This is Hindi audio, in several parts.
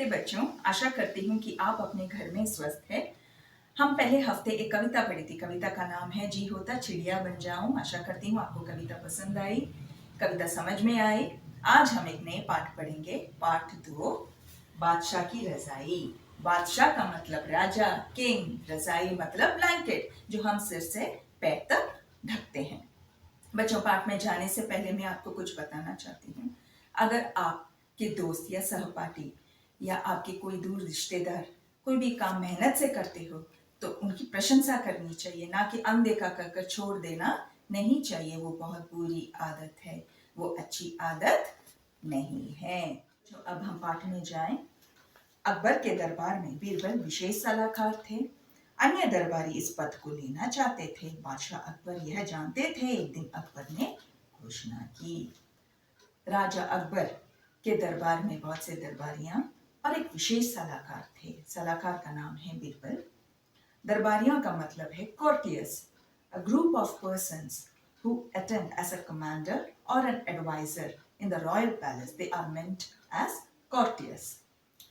नमस्ते बच्चों, आशा करती हूँ कि आप अपने घर में स्वस्थ हैं। हम पहले हफ्ते एक कविता पढ़ी थी। कविता का नाम है जी होता चिड़िया बन जाऊं। आशा करती हूँ आपको कविता पसंद आई, कविता समझ में आई। आज हम एक नए पाठ पढ़ेंगे, पाठ 2, बादशाह की रजाई। बादशाह का मतलब राजा, किंग, रजाई मतलब ब्लैंकेट जो हम सिर से पैर तक ढकते हैं। बच्चों, पाठ में जाने से पहले मैं आपको कुछ बताना चाहती हूँ। अगर आपके दोस्त या सहपाठी या आपके कोई दूर रिश्तेदार कोई भी काम मेहनत से करते हो तो उनकी प्रशंसा करनी चाहिए, ना कि अनदेखा कर कर छोड़ देना नहीं चाहिए। वो बहुत बुरी आदत है, वो अच्छी आदत नहीं है। तो अब हम पाठ में जाएं। अकबर के दरबार में बीरबल विशेष सलाहकार थे। अन्य दरबारी इस पद को लेना चाहते थे। बादशाह अकबर यह जानते थे। एक दिन अकबर ने घोषणा की। राजा अकबर के दरबार में बहुत से दरबारियां और एक विशेष सलाहकार थे। सलाहकार का नाम है बीरबल। दरबारियों का मतलब है courtiers, a group of persons who attend as a commander or an advisor in the royal palace. They are meant as courtiers.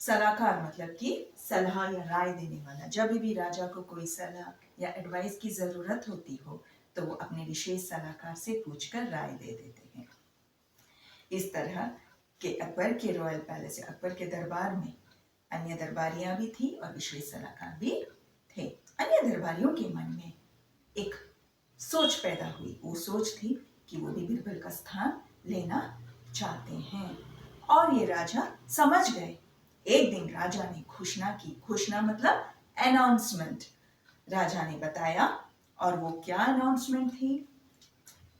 सलाहकार मतलब कि सलाह या राय देने वाला। जब भी राजा को कोई सलाह या एडवाइस की जरूरत होती हो तो वो अपने विशेष सलाहकार से पूछकर राय दे देते हैं। इस तरह के अकबर के रॉयल पैलेस या अकबर के दरबार में अन्य दरबारियां भी थी और विशेष सलाहकार भी थे। अन्य दरबारियों के मन में एक सोच पैदा हुई। वो सोच थी कि वो भी बीरबल का स्थान लेना चाहते हैं और ये राजा समझ गए। एक दिन राजा ने घोषणा की। घोषणा मतलब अनाउंसमेंट। राजा ने बताया, और वो क्या अनाउंसमेंट थी,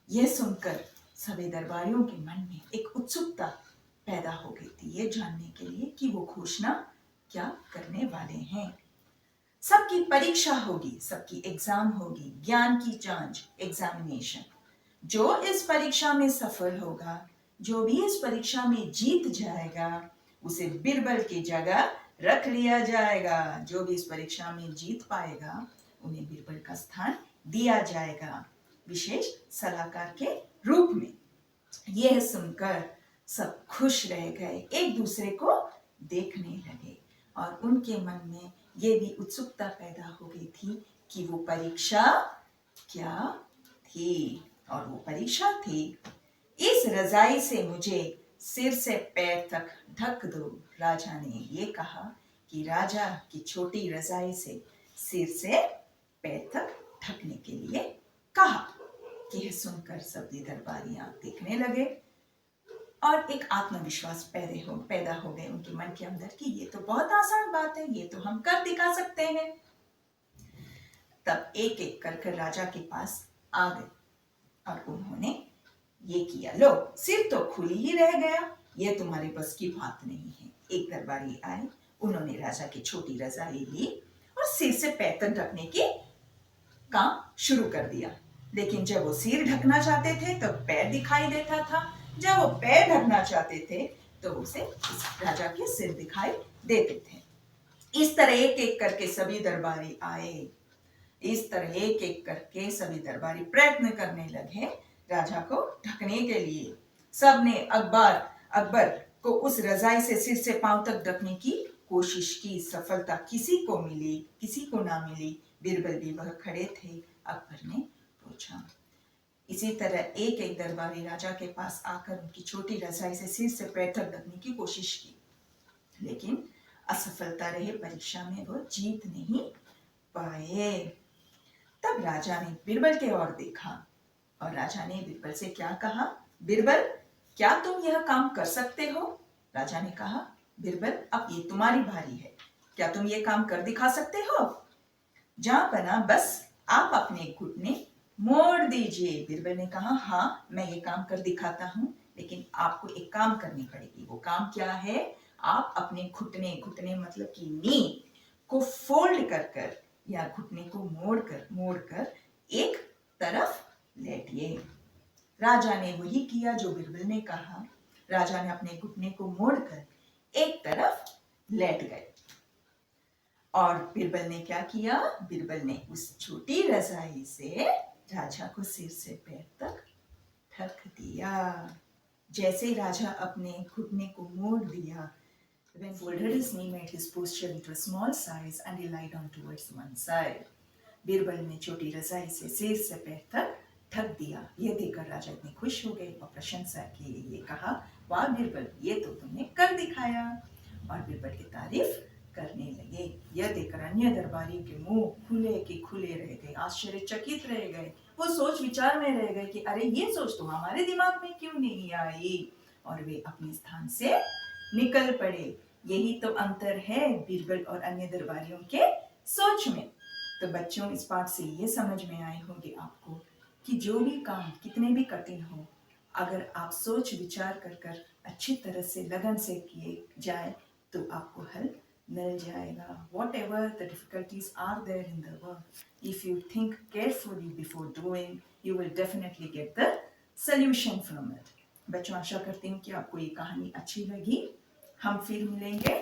यह सुनकर सभी दरबारियों के मन में एक उत्सुकता पैदा हो गई थी, ये जानने के लिए कि वो घोषणा क्या करने वाले हैं। सबकी परीक्षा होगी, सबकी एग्जाम होगी, ज्ञान की जांच, एग्जामिनेशन। जो इस परीक्षा में सफल होगा, जो भी इस परीक्षा में जीत जाएगा, उसे बीरबल की जगह रख लिया जाएगा। जो भी इस परीक्षा में जीत पाएगा उन्हें बीरबल का स्थान दिया जाएगा, विशेष सलाहकार के रूप में। यह सुनकर सब खुश रह गए, एक दूसरे को देखने लगे और उनके मन में यह भी उत्सुकता पैदा हो गई थी कि वो परीक्षा क्या थी। और वो परीक्षा थी, इस रजाई से मुझे सिर से पैर तक ढक दो। राजा ने ये कहा कि राजा की छोटी रजाई से सिर से पैर तक ढकने के लिए कहा। यह सुनकर सभी दरबारियां देखने लगे और एक आत्मविश्वास पैदा हो गए उनके मन के अंदर कि ये तो बहुत आसान बात है, ये तो हम कर दिखा सकते हैं। तब एक एक कर राजा के पास आ गए और उन्होंने ये किया। लो, सिर तो खुली ही रह गया, ये तुम्हारे बस की बात नहीं है। एक दरबारी आए, उन्होंने राजा की छोटी रजाई ली और सिर से पैर तक ढकने की काम शुरू कर दिया। लेकिन जब वो सिर ढकना चाहते थे तो पैर दिखाई देता था, जब वो पैर ढकना चाहते थे तो उसे राजा के सिर दिखाई देते थे। इस तरह एक एक करके सभी दरबारी आए। इस तरह एक एक करके सभी दरबारी प्रयत्न करने लगे राजा को ढकने के लिए। सबने अकबर को उस रजाई से सिर से पांव तक ढकने की कोशिश की। सफलता किसी को मिली, किसी को ना मिली। बीरबल भी वह खड़े थे। अकबर ने पूछा। इसी तरह एक एक दरबारी राजा के पास आकर उनकी छोटी रजाई से सिर से पैर तक ढकने की कोशिश की, लेकिन असफलता रहे। परीक्षा में वो जीत नहीं पाए। तब राजा ने बीरबल की ओर देखा और राजा ने बीरबल से क्या कहा, बीरबल, क्या तुम यह काम कर सकते हो? राजा ने कहा, बीरबल, अब ये तुम्हारी बारी है, क्या तुम ये काम कर दिखा सकते हो? जहां बना, बस आप अपने घुटने मोड़ दीजिए। बीरबल ने कहा, हाँ, मैं ये काम कर दिखाता हूँ, लेकिन आपको एक काम करनी पड़ेगी। वो काम क्या है? आप अपने घुटने मतलब कि नी को फोल्ड कर या घुटने को मोड़कर एक तरफ लेटिए। राजा ने वही किया जो बीरबल ने कहा। राजा ने अपने घुटने को मोड़कर एक तरफ लेट गए। और बीरबल ने क्या किया? बीरबल ने उस छोटी रजाई से राजा को सिर से पैर तक ढक दिया। जैसे राजा अपने घुटने को मोड़ दिया, When folded his knee made his posture into a small size and he lied down towards one side. Birbal ने छोटी रजाई से सिर से पैर तक ढक दिया। यह देखकर राजा इतने खुश हो गए और प्रशंसा की। ये कहा, वाह बीरबल, ये तो तुमने कर दिखाया। और बीरबल की तारीफ करने लगे। यह देखकर अन्य दरबारियों के मुंह खुले के खुले रह गए, आश्चर्यचकित रह गए। वो सोच विचार में रह गए कि अरे ये सोच तो हमारे दिमाग में क्यों नहीं आई। और वे अपने स्थान से निकल पड़े। यही तो अंतर है बीरबल और अन्य दरबारियों के सोच में। तो बच्चों, इस पाठ से ये समझ में आए होंगे आपको कि जो भी काम कितने भी कठिन हो, अगर आप सोच विचार कर कर अच्छी तरह से लगन से किए जाए तो आपको हल मिल जाएगा। Whatever the difficulties are there in the work, if you think carefully before doing, you will definitely get the solution from it. बच्चों, आशा करती हूँ कि आपको ये कहानी अच्छी लगी। हम फिर मिलेंगे